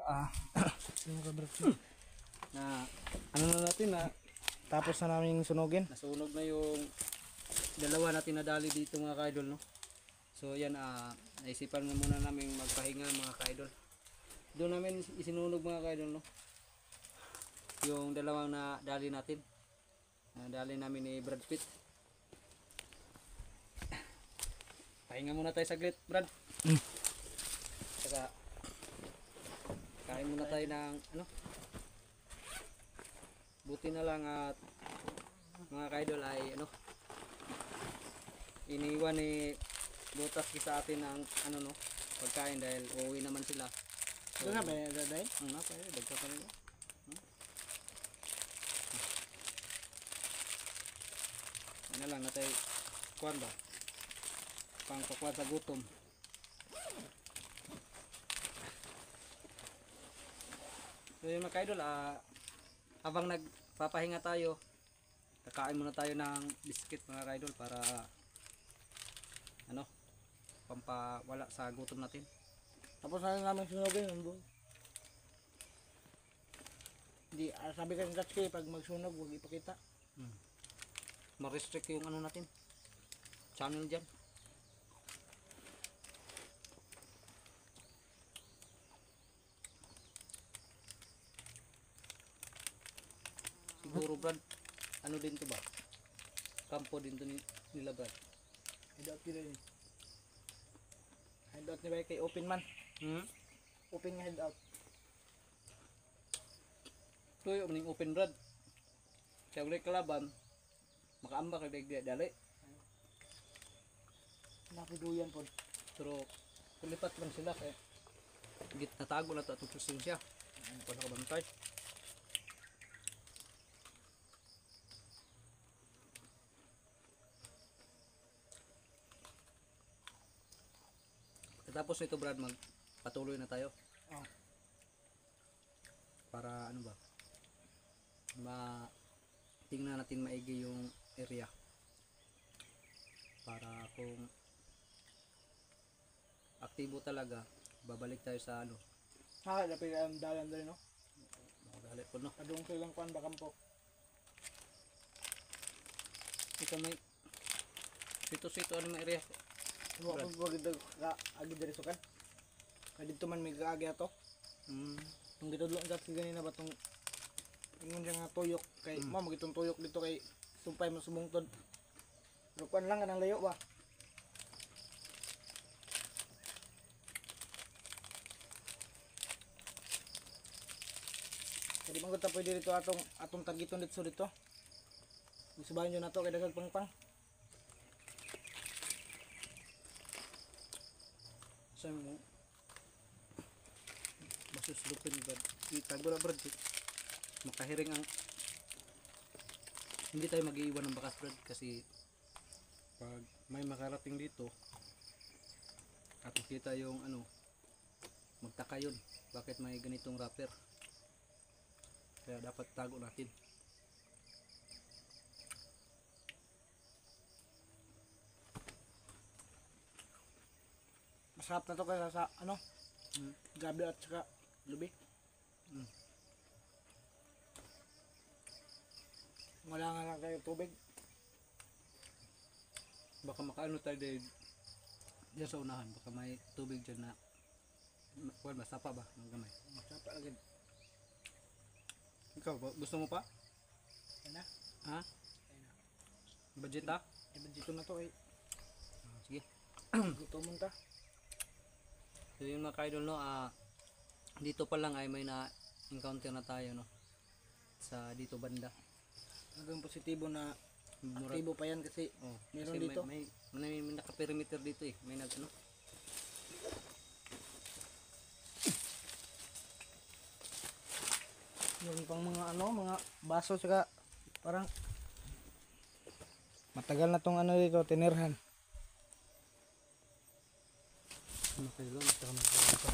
Ano ka, bro? Na ano na natin na tapos na namin sunugin. Nasunog na yung dalawa natin nadali dito mga ka-idol, no? So yan, naisipan nga muna namin magpahinga mga ka-idol. Doon namin isinunog mga ka-idol, no? Yung dalawang nadali natin. Nadali namin ni Brad Pitt. Pahinga muna tayo saglit, Brad. Saka kain muna tayo ng ano? Buti na lang at mga ka-idol ay ano, iniwan ni butas sa atin ng ano, no, pagkain dahil uuwi naman sila. So, Ito na ba yung daday? na pa eh, dagsa pa nila. Ano lang natay kuan ba? Pang pakuan sa gutom. So yung mga ka-idol, habang nagpapahinga tayo, kakain muna tayo ng biscuit mga ka-idol para ano, pampawala sa gutom natin. Tapos na namin sunugin yun, bro. Hindi, sabi ka ng Dutch pag magsunog, huwag ipakita. Ma-restrict yung ano natin, channel dyan. Siguro Brad, ano din to ba? Kampo din to nila Brad. Hideout nila yun. Hideout nila kay open man. Open nga hideout. Ito yung open Brad. Kaya ulit kalaban, makaambak kay Degde dali. Napiduyan po. Pero kulipat lang sila kaya natago na ito at utusin siya. Ano pa nakabantay? Tapos nito Brad, magpatuloy na tayo. Oh. Para ano ba? Tingnan natin maigi yung area. Para kung aktibo talaga, babalik tayo sa ano. Dapat ang dalan doon, no? Magalit po, no? Kadung silang kuan bakam po. Ito may sito-sito ano may area. Wag agi diri sukan. Kadito man may kaagi ato. Tung dito lang gat ganina ba tong ingon nga tuyok kay mo magitong tuyok dito kay sumpay mo sumungtod. Pero kuan lang kanang layo ba. Jadi man gud pwede dito atong targeton dito. Subayan nyo na to kay dagag pangpang. Sabi mo, masusulupin Brad. Itago na Brad. Makahiring ang hindi tayo mag-iiwan ng bakas Brad kasi pag may makarating dito at makita yung ano, magtaka yun bakit may ganitong wrapper, kaya dapat tago natin. Masarap na to kaya sa ano? Gabi at saka lubi. Wala nga lang kayo tubig. Baka makaano tayo dyan sa unahan, baka may tubig dyan na masapa ba ng gamay. Masarap agad. Ikaw, gusto mo pa? Yan na. Ha? Yan na. Budget ha? Dito na to eh. Sige. Gutomon ta. So yun mga ka-idol, no, dito pa lang ay may na-encounter na tayo, no, sa dito banda. Hanggang positibo na Murag, aktibo pa yan kasi meron kasi dito. may naka-perimeter dito eh, may ano. Yung pang mga ano, mga baso saka parang matagal na tong ano dito, tinirhan. Ano kayo lang, saka magpapalito.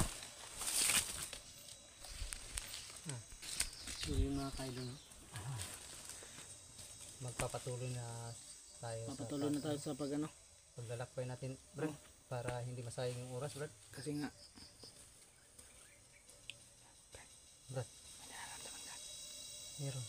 So yun mga ka-idol, no? Magpapatuloy na tayo. Mapatuloy na tayo sa pag ano. Paglalakbay natin, Brad, para hindi masayang yung oras, Brad. Kasi nga Meron.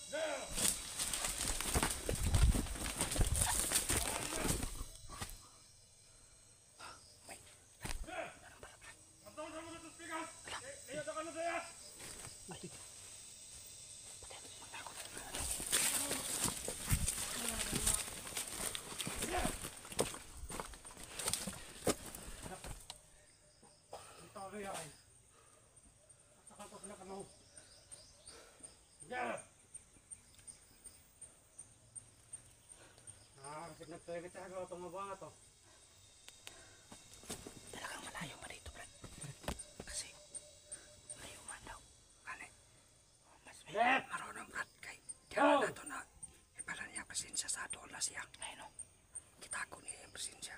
Talagang malayo pa dito, Brad. Kasi, malayo man daw. Kani, mas may marunong, Brad. Kay, diyan na ito na, ipala niya presensya sa doon na siya. Ayun o, kita ko niya yung presensya.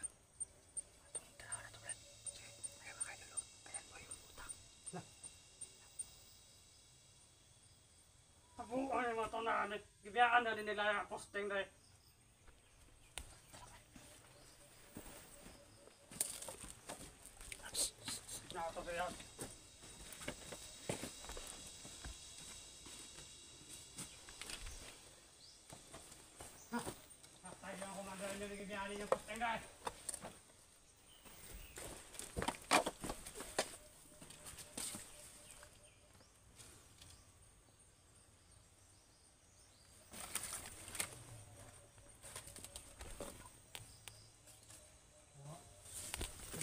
Itong taraw na ito, Brad. Sige, ayaw ba kayo dulo? Ayan po yung utang. Tabuan yung mga tonaan, gibiyaan na din nila yung posting na nakatapos. Tayo ang kumandaan nyo, gibiyaan yung posting na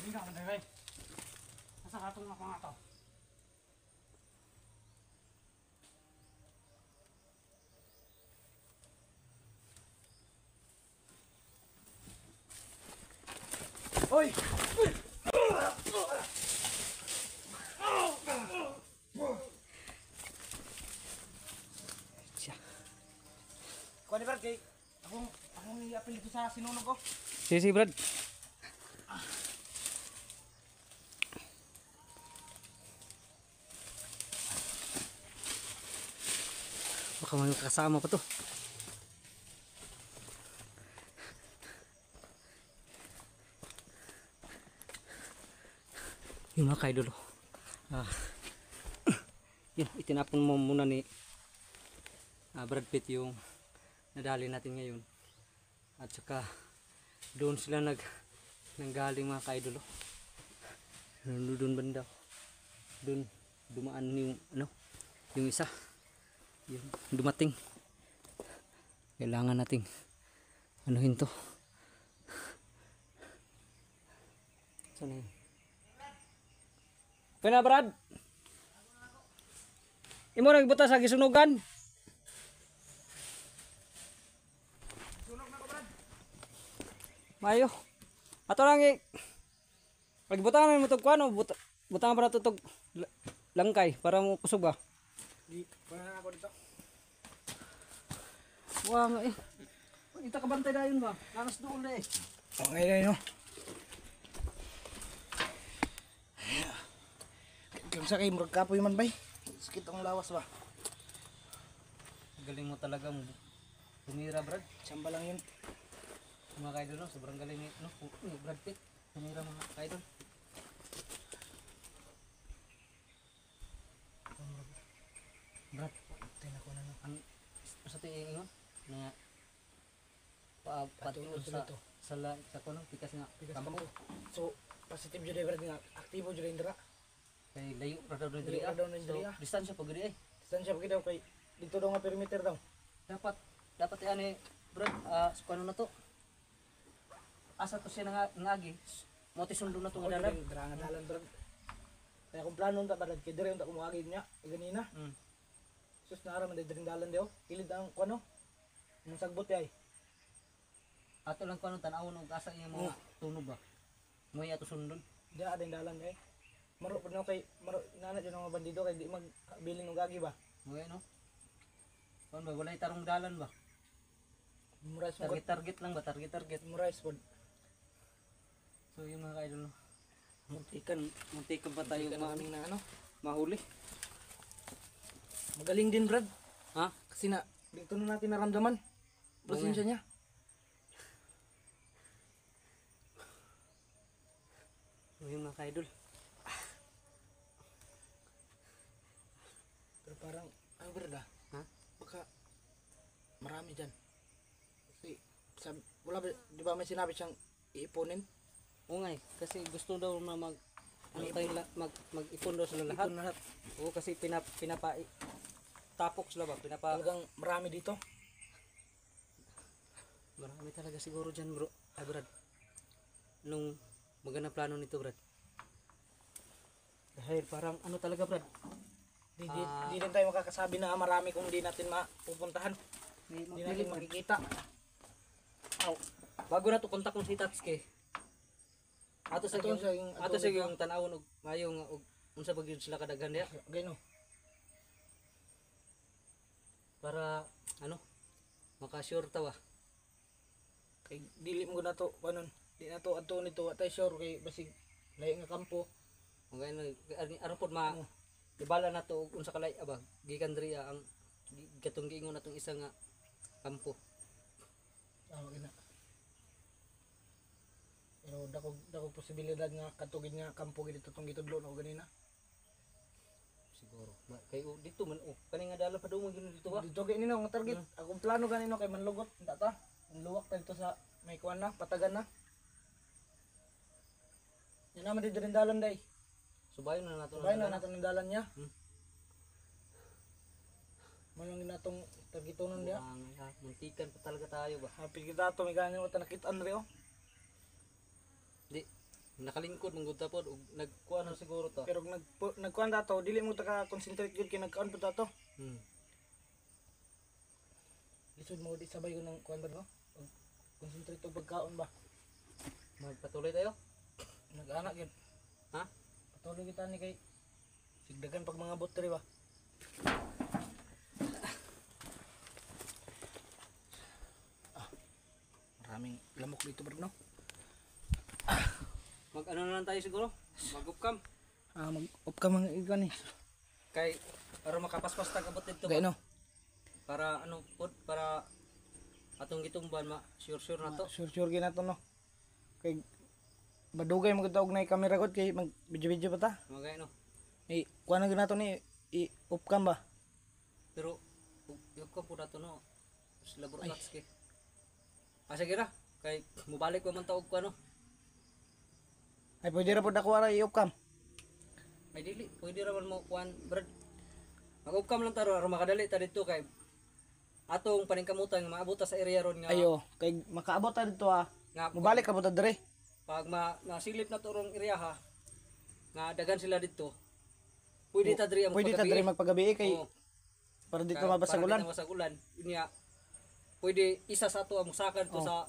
sabi nga, mandaray. Nasa katong mga pangato. Hoy! Kuha ni Brad, kay akong i-apil dito sa sinunog ko. Sige, Brad. Baka may kasama pa to. Yung mga kaidol. Yun, itinapon mo muna ni Brad Pitt yung nadali natin ngayon. At saka doon sila nanggaling mga kaidol. Doon banda. Doon dumaan yung yung isa. Yung dumating. Kailangan nating anuhin to. Sana yun? Kaya na, Brad? Imo nagbuta sa gisunugan? Sunog na ko, Brad. Mayo. Ato lang pagbutangan mo itong kuano, butangan para itong langkay para mo kusog ba? Di, kuha na ako dito. Wah nga eh. Ita kabantay na yun ba? Nanas doon na eh. Okay na yun. Kamsa kay murag kapoy man bay. Sakit ang lawas ba? Galing mo talaga mo. Tumira, Brad. Samba lang yun. Mga kaidol, no? Sobrang galing ni Brad Pitt. Tumira mga kaidol. Brad, Tingnan ko na no. ang sa tiingon na Patulog patulog dito. sa kuno pikas nga Bigas kampo. kampo. So, positive jud Brad nga. Aktibo jud indra. Kay layo ra daw Layo diri. ra daw ng diri, So, ah. distansya pag diri eh. Distansya pa daw kay dito daw nga perimeter daw. Dapat ani Brad, sa kuno na to. Asa to siya ngagi. Mo ti sundo na to nga dalan. Dra nga dalan Brad. Kaya kung plano unta Brad kay dire unta kumuagi niya ganina. Sus naara man diri dalan daw. Kilid ang kuno. Mong sagbot ay. Ato lang kuno tan-awon og asa iya mo tunog ba. Mo iya to sundon. Diya ading dalan kay. Maro pud no kay maro inana jud mga bandido kay di magbiling og agi ba. Mo no. Kon ba walay tarong dalan ba? Murais mo Target lang ba? Target. murais pod. So yung mga kaidol, no? Muntikan pa tayo Maaming na ano. mahuli. Magaling din Brad. Ha? Kasi na dito na natin naramdaman. Presensya niya. So yung mga kaidol. Pero parang ang Brad ah. Ha? Baka marami dyan. Kasi, wala ba, di ba may sinabi siyang iipunin? Oo nga eh, kasi gusto daw na mag-ipon daw sila lahat. Ipon lahat. Oo, kasi tapok sila ba? Talagang marami dito. Marami talaga siguro dyan bro. Ay Brad. Anong magandang plano nito Brad? Dahil parang ano talaga Brad? Di din tayo makakasabi na marami kung di natin mapupuntahan. Di natin makikita. Bago na to kontak mo si Tatsuki. Ato sa yung tanawon og mayong og unsa ba gyud sila kadaghan diha Gano. para ano maka-sure ta ba. Kay dili mo na to kanon. Di na to adto nito atay sure kay basig lahi nga kampo. Okay na aron pod ma ibala na to og unsa kalay aba gikan diri ang gatong giingon natong isa nga kampo. Gina. Pero dako posibilidad nga katugid nga kampo gid dito tong gitudlo na ko ganina. Siguro kay dito man kani nga dalan pa daw mo gino dito ba. Dito kay nino nga target. Akong plano ganino kay manlugot ta. Ang luwak ta dito sa may kuan na, patagan na. Yan naman dito rin dalan day. Subayon na nato Sabay na natin ang dalan niya. Hmm. Manang natong targetonon niya. Muntikan pa talaga tayo ba. Happy kita to may ganin mo ta nakitaan ri oh. Di nakalingkod mong gud pod ug nagkuha na siguro to. Pero nagkuan ta to, dili mo ta ka concentrate gud kay nagkuan pa ta to. Lisod mo di sabay ko ng kuan ba no? Concentrate og pagkaon ba. Magpatuloy tayo. Nag-anak gyud. Ha? Patuloy kita ni kay sigdagan pag mga bot diri ba. Maraming lamok dito bro no. Mag ano na lang tayo siguro. Mag-upcam. Mag-up ka mga ikan eh. Kay para makapaspas tag abot dito. Kaya no. Para ano pod para atong gitumban ma sure na to. Sure gina to no. Kay badugay mo kita og nay camera gud kay mag video pa ta. Magay no. Kuha na gina to ni i-up cam ba. Pero upcam po na to no. Sila brotats kay. Sige ra kay mobalik pa man ta og ano. Ay pwede ra pod ako ara i-up cam. Ay dili, pwede ra man mo kuan Brad. Mag-upcam lang taro aron makadali ta dito kay atong paningkamutan nga maabot ta sa area ron nga Ayo, kay makaabot ta dito nga Mubalik ka po ta dire. pag masilip na turong area ha nga dagan sila dito. Pwede ta diri ang Pwede ta dire magpagabi kay Oo. para dito mabasag ulan. Para mabasag ulan. Unya pwede isa sa ato ang musakan to sa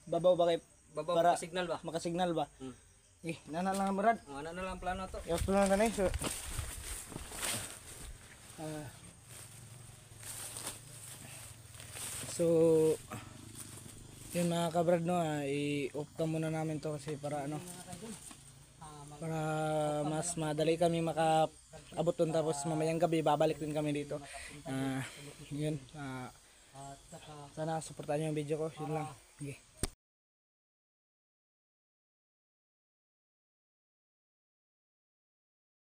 Babaw ba kay babaw Para- ka signal ba. makasignal ba. Hmm. Nana lang Brad. Ano na lang plano to. Yes lang kanay. So yun mga kabrad no, i-off ka muna namin to kasi para ano para mas madali kami makaabot dun tapos mamayang gabi babalik din kami dito. Yun sana supportahan nyo yung video ko, yun lang. Okay.